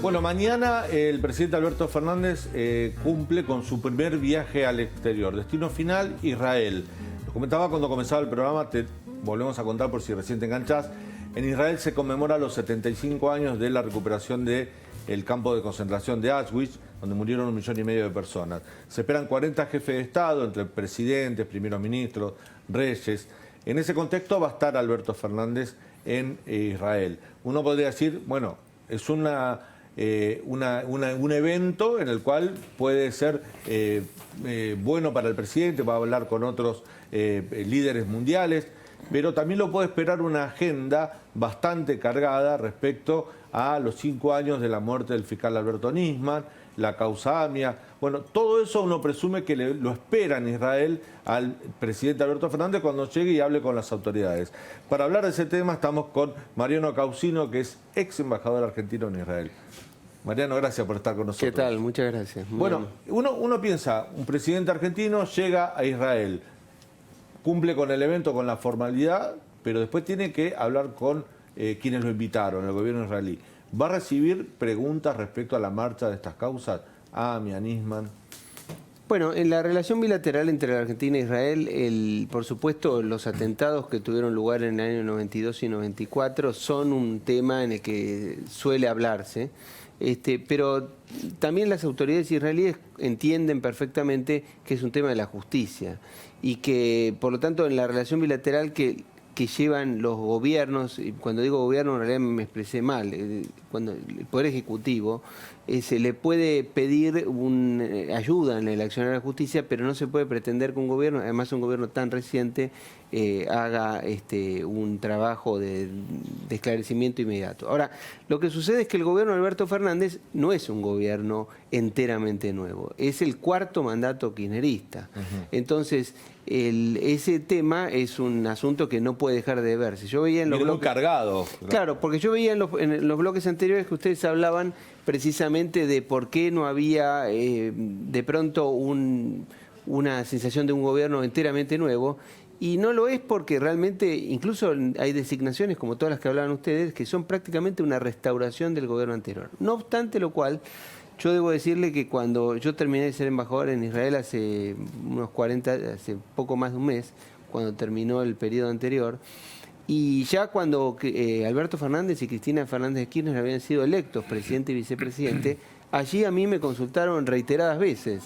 Bueno, mañana el presidente Alberto Fernández cumple con su primer viaje al exterior. Destino final, Israel. Lo comentaba cuando comenzaba el programa, te volvemos a contar por si recién te enganchás. En Israel se conmemora los 75 años de la recuperación del campo de concentración de Auschwitz, donde murieron 1,5 millones de personas. Se esperan 40 jefes de Estado, entre presidentes, primeros ministros, reyes. En ese contexto va a estar Alberto Fernández en Israel. Uno podría decir, bueno, es un evento en el cual puede ser bueno para el presidente, va a hablar con otros líderes mundiales, pero también lo puede esperar una agenda bastante cargada respecto a los 5 años de la muerte del fiscal Alberto Nisman, la causa AMIA. Bueno, todo eso uno presume que lo espera en Israel al presidente Alberto Fernández cuando llegue y hable con las autoridades. Para hablar de ese tema estamos con Mariano Causino, que es ex embajador argentino en Israel. Mariano, gracias por estar con nosotros. ¿Qué tal? Muchas gracias. Bueno, uno piensa, un presidente argentino llega a Israel, cumple con el evento, con la formalidad, pero después tiene que hablar con quienes lo invitaron, el gobierno israelí. ¿Va a recibir preguntas respecto a la marcha de estas causas? AMIA, Nisman. Bueno, en la relación bilateral entre la Argentina e Israel, por supuesto, los atentados que tuvieron lugar en el año 92 y 94 son un tema en el que suele hablarse, pero también las autoridades israelíes entienden perfectamente que es un tema de la justicia y que, por lo tanto, en la relación bilateral que llevan los gobiernos, y cuando digo gobierno en realidad me expresé mal, cuando el Poder Ejecutivo se le puede pedir ayuda en el accionar de la justicia, pero no se puede pretender que un gobierno, además un gobierno tan reciente, haga un trabajo de esclarecimiento inmediato. Ahora, lo que sucede es que el gobierno de Alberto Fernández no es un gobierno enteramente nuevo, es el 4º mandato kirchnerista. Entonces, ese tema es un asunto que no puede dejar de verse. Yo veía en los bloques cargado. Claro, porque yo veía en los bloques anteriores que ustedes hablaban precisamente de por qué no había de pronto una sensación de un gobierno enteramente nuevo. Y no lo es porque realmente, incluso hay designaciones como todas las que hablaban ustedes, que son prácticamente una restauración del gobierno anterior. No obstante lo cual, yo debo decirle que cuando yo terminé de ser embajador en Israel hace hace poco más de un mes, cuando terminó el periodo anterior, y ya cuando Alberto Fernández y Cristina Fernández de Kirchner habían sido electos presidente y vicepresidente, allí a mí me consultaron reiteradas veces,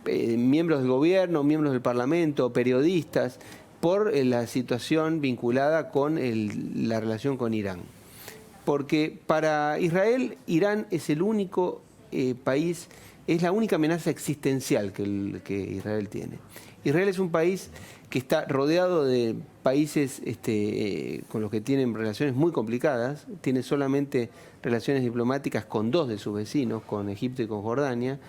miembros del gobierno, miembros del Parlamento, periodistas, por la situación vinculada con la relación con Irán. Porque para Israel, Irán es el único país, es la única amenaza existencial que Israel tiene. Israel es un país que está rodeado de países con los que tienen relaciones muy complicadas, tiene solamente relaciones diplomáticas con 2 de sus vecinos, con Egipto y con Jordania,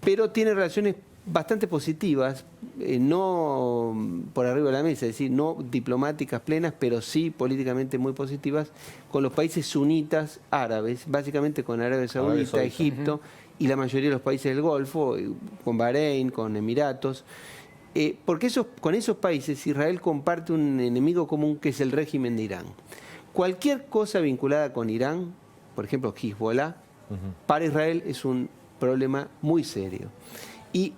pero tiene relaciones bastante positivas, no por arriba de la mesa, es decir, no diplomáticas plenas, pero sí políticamente muy positivas con los países sunitas árabes, básicamente con Arabia Saudita, Egipto y la mayoría de los países del Golfo, con Bahrein, con Emiratos, porque con esos países Israel comparte un enemigo común que es el régimen de Irán. Cualquier cosa vinculada con Irán, por ejemplo Hezbollah, para Israel es un problema muy serio. Y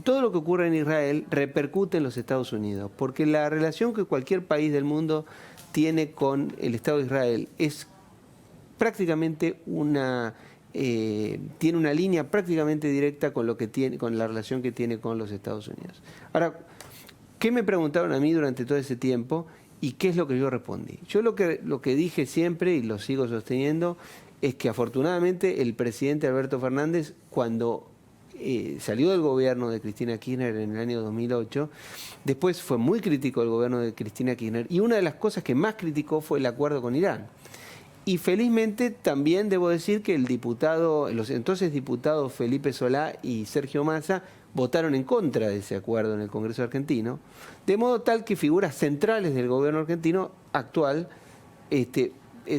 todo lo que ocurre en Israel repercute en los Estados Unidos, porque la relación que cualquier país del mundo tiene con el Estado de Israel es prácticamente tiene una línea prácticamente directa con la relación que tiene con los Estados Unidos. Ahora, ¿qué me preguntaron a mí durante todo ese tiempo y qué es lo que yo respondí? Yo lo que dije siempre y lo sigo sosteniendo es que afortunadamente el presidente Alberto Fernández, cuando salió del gobierno de Cristina Kirchner en el año 2008, después fue muy crítico del gobierno de Cristina Kirchner y una de las cosas que más criticó fue el acuerdo con Irán. Y felizmente también debo decir que los entonces diputados Felipe Solá y Sergio Massa votaron en contra de ese acuerdo en el Congreso argentino, de modo tal que figuras centrales del gobierno argentino actual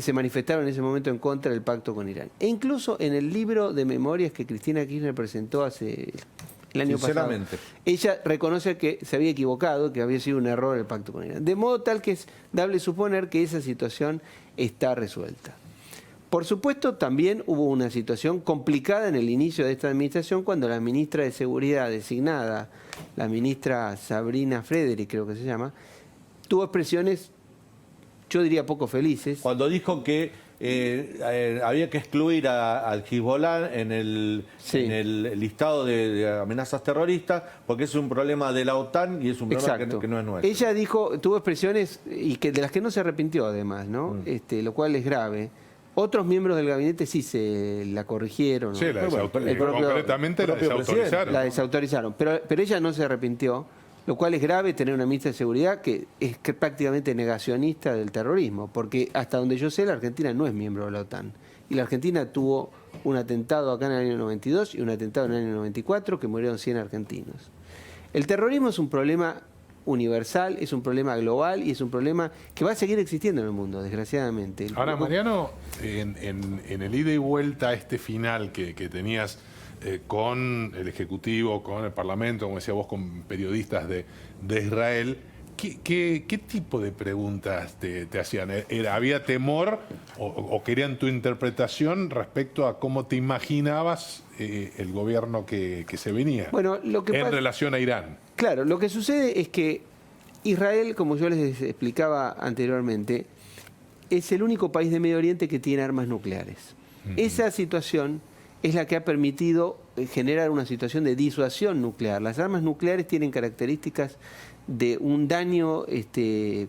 se manifestaron en ese momento en contra del pacto con Irán. E incluso en el libro de memorias que Cristina Kirchner presentó el año pasado, ella reconoce que se había equivocado, que había sido un error el pacto con Irán. De modo tal que es dable suponer que esa situación está resuelta. Por supuesto, también hubo una situación complicada en el inicio de esta administración cuando la ministra de Seguridad designada, la ministra Sabrina Frederick, creo que se llama, tuvo expresiones, yo diría, poco felices. Cuando dijo que había que excluir al Hezbollah en el listado de amenazas terroristas porque es un problema de la OTAN y es un problema que no es nuestro. Ella dijo, tuvo expresiones y que de las que no se arrepintió además, ¿no? Lo cual es grave. Otros miembros del gabinete sí se la corrigieron, ¿no? Sí, concretamente la desautorizaron. La desautorizaron, pero ella no se arrepintió, lo cual es grave tener una ministra de Seguridad que es prácticamente negacionista del terrorismo, porque hasta donde yo sé la Argentina no es miembro de la OTAN. Y la Argentina tuvo un atentado acá en el año 92 y un atentado en el año 94 que murieron 100 argentinos. El terrorismo es un problema universal, es un problema global y es un problema que va a seguir existiendo en el mundo, desgraciadamente. Ahora, Mariano, en el ida y vuelta este final que tenías con el Ejecutivo, con el Parlamento, como decía vos, con periodistas de Israel, ¿qué tipo de preguntas te hacían? ¿Había temor o querían tu interpretación respecto a cómo te imaginabas el gobierno que se venía en relación a Irán? Claro, lo que sucede es que Israel, como yo les explicaba anteriormente, es el único país de Medio Oriente que tiene armas nucleares. Esa situación es la que ha permitido generar una situación de disuasión nuclear. Las armas nucleares tienen características de un daño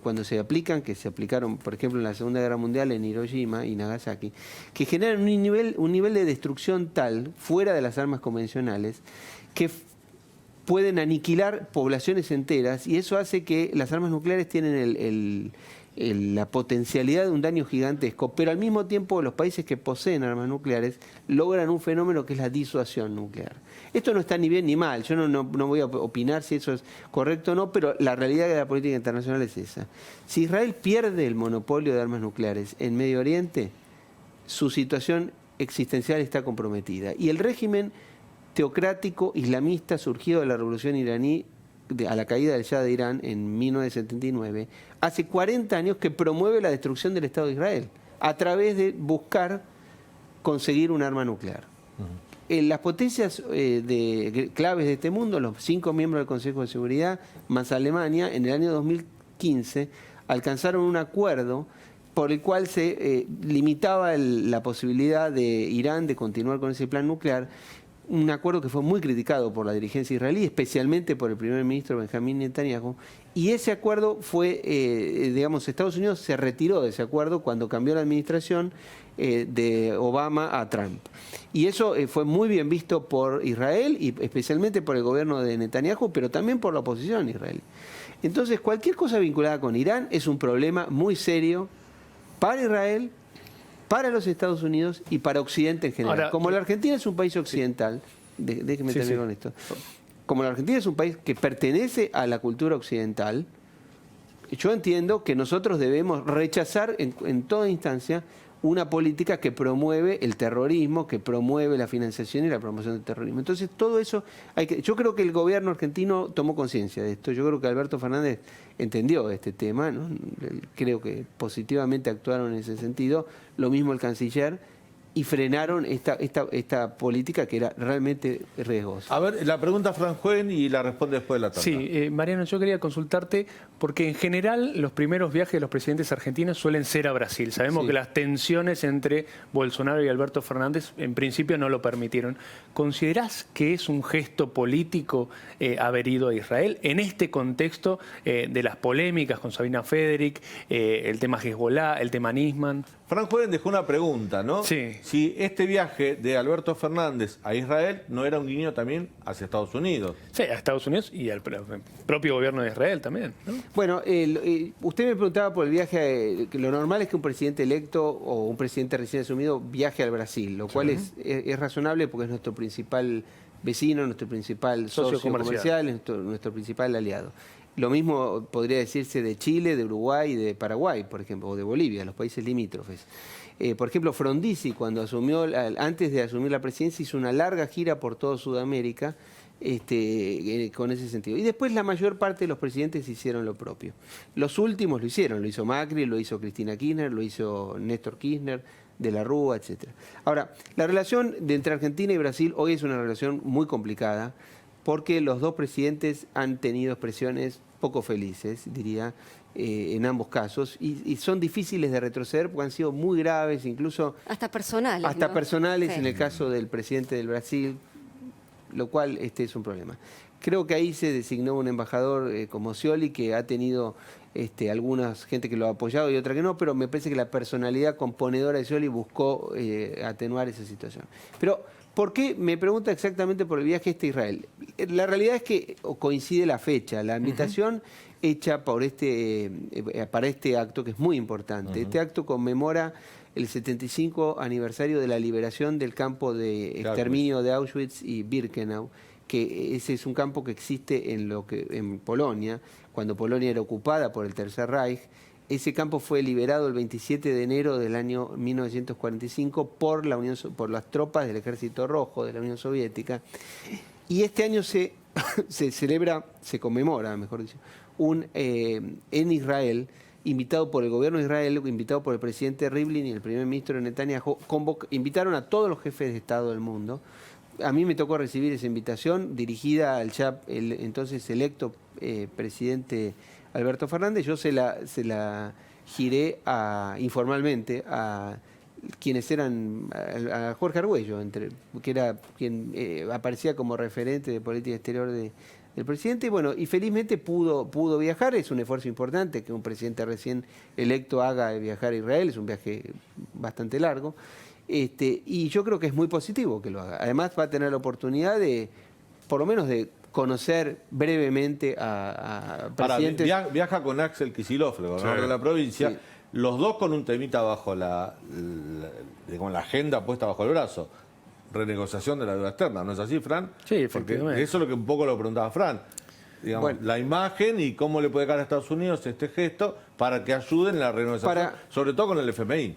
cuando se aplican, que se aplicaron, por ejemplo, en la Segunda Guerra Mundial en Hiroshima y Nagasaki, que generan un nivel de destrucción tal, fuera de las armas convencionales, que pueden aniquilar poblaciones enteras, y eso hace que las armas nucleares tienen la potencialidad de un daño gigantesco, pero al mismo tiempo los países que poseen armas nucleares logran un fenómeno que es la disuasión nuclear. Esto no está ni bien ni mal, yo no voy a opinar si eso es correcto o no, pero la realidad de la política internacional es esa. Si Israel pierde el monopolio de armas nucleares en Medio Oriente, su situación existencial está comprometida. Y el régimen teocrático islamista surgido de la revolución iraní a la caída del Shah de Irán en 1979, hace 40 años que promueve la destrucción del Estado de Israel a través de buscar conseguir un arma nuclear. Las potencias claves de este mundo, los 5 miembros del Consejo de Seguridad, más Alemania, en el año 2015 alcanzaron un acuerdo por el cual se limitaba la posibilidad de Irán de continuar con ese plan nuclear. Un acuerdo que fue muy criticado por la dirigencia israelí, especialmente por el primer ministro Benjamín Netanyahu, y ese acuerdo fue, Estados Unidos se retiró de ese acuerdo cuando cambió la administración de Obama a Trump. Y eso fue muy bien visto por Israel y especialmente por el gobierno de Netanyahu, pero también por la oposición israelí. Entonces, cualquier cosa vinculada con Irán es un problema muy serio para Israel, para los Estados Unidos y para Occidente en general. Ahora, como la Argentina es un país occidental, déjeme terminar con esto, como la Argentina es un país que pertenece a la cultura occidental, yo entiendo que nosotros debemos rechazar en toda instancia una política que promueve el terrorismo, que promueve la financiación y la promoción del terrorismo. Entonces, todo eso yo creo que el gobierno argentino tomó conciencia de esto. Yo creo que Alberto Fernández entendió este tema, ¿no? Creo que positivamente actuaron en ese sentido. Lo mismo el canciller, y frenaron esta política que era realmente riesgosa. A ver, la pregunta Franjuen y la responde después de la tanda. Sí, Mariano, yo quería consultarte, porque en general los primeros viajes de los presidentes argentinos suelen ser a Brasil. Sabemos que las tensiones entre Bolsonaro y Alberto Fernández en principio no lo permitieron. ¿Considerás que es un gesto político haber ido a Israel en este contexto de las polémicas con Sabrina Frederick, el tema Hezbollah, el tema Nisman? Franjuen dejó una pregunta, ¿no? Sí. Si este viaje de Alberto Fernández a Israel no era un guiño también hacia Estados Unidos. Sí, a Estados Unidos y al propio gobierno de Israel también, ¿no? Bueno, usted me preguntaba por el viaje, que lo normal es que un presidente electo o un presidente recién asumido viaje al Brasil, lo cual es razonable porque es nuestro principal vecino, nuestro principal socio comercial, nuestro principal aliado. Lo mismo podría decirse de Chile, de Uruguay y de Paraguay, por ejemplo, o de Bolivia, los países limítrofes. Por ejemplo, Frondizi, antes de asumir la presidencia, hizo una larga gira por toda Sudamérica con ese sentido. Y después la mayor parte de los presidentes hicieron lo propio. Los últimos lo hicieron, lo hizo Macri, lo hizo Cristina Kirchner, lo hizo Néstor Kirchner, de la Rúa, etc. Ahora, la relación entre Argentina y Brasil hoy es una relación muy complicada porque los dos presidentes han tenido expresiones poco felices, diría, en ambos casos, y son difíciles de retroceder porque han sido muy graves, incluso... Hasta personales. Hasta ¿no? personales, Sí. en el caso del presidente del Brasil, lo cual es un problema. Creo que ahí se designó un embajador como Scioli, que ha tenido algunas gente que lo ha apoyado y otra que no, pero me parece que la personalidad componedora de Scioli buscó atenuar esa situación. Pero, ¿por qué? Me pregunta exactamente por el viaje a Israel. La realidad es que coincide la fecha, la invitación hecha por para este acto, que es muy importante. Este acto conmemora el 75 aniversario de la liberación del campo de exterminio de Auschwitz y Birkenau, que ese es un campo que existe en Polonia, cuando Polonia era ocupada por el Tercer Reich. Ese campo fue liberado el 27 de enero del año 1945 por las tropas del Ejército Rojo de la Unión Soviética. Y este año se conmemora, mejor dicho, en Israel, invitado por el gobierno de Israel, invitado por el presidente Rivlin y el primer ministro Netanyahu, invitaron a todos los jefes de Estado del mundo. A mí me tocó recibir esa invitación dirigida al el entonces electo presidente Alberto Fernández. Yo se la giré informalmente a quienes eran, a Jorge Argüello, que era quien aparecía como referente de política exterior del presidente. Bueno, y felizmente pudo viajar. Es un esfuerzo importante que un presidente recién electo haga viajar a Israel. Es un viaje bastante largo. Y yo creo que es muy positivo que lo haga. Además va a tener la oportunidad de, por lo menos, de conocer brevemente a presidentes. Ahora, viaja con Axel Kicillof, el gobernador de la provincia, Sí. los dos con un temita bajo con la agenda puesta bajo el brazo. Renegociación de la deuda externa, ¿no es así, Fran? Sí, Porque efectivamente. eso es lo que un poco lo preguntaba Fran. Digamos, Bueno. la imagen y cómo le puede caer a Estados Unidos este gesto para que ayuden en la renegociación, sobre todo con el FMI.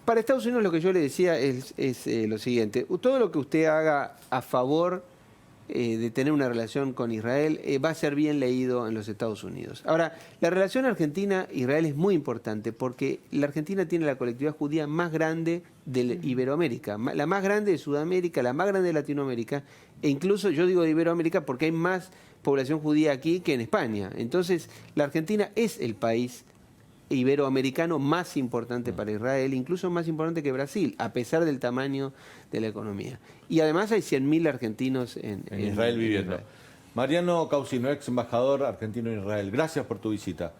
Para Estados Unidos lo que yo le decía es lo siguiente. Todo lo que usted haga a favor de tener una relación con Israel va a ser bien leído en los Estados Unidos. Ahora, la relación Argentina-Israel es muy importante porque la Argentina tiene la colectividad judía más grande de Iberoamérica, la más grande de Sudamérica, la más grande de Latinoamérica, e incluso yo digo de Iberoamérica porque hay más población judía aquí que en España. Entonces, la Argentina es el país iberoamericano más importante para Israel, incluso más importante que Brasil, a pesar del tamaño de la economía. Y además hay 100.000 argentinos en Israel viviendo. Israel. Mariano Causino, ex embajador argentino en Israel, gracias por tu visita.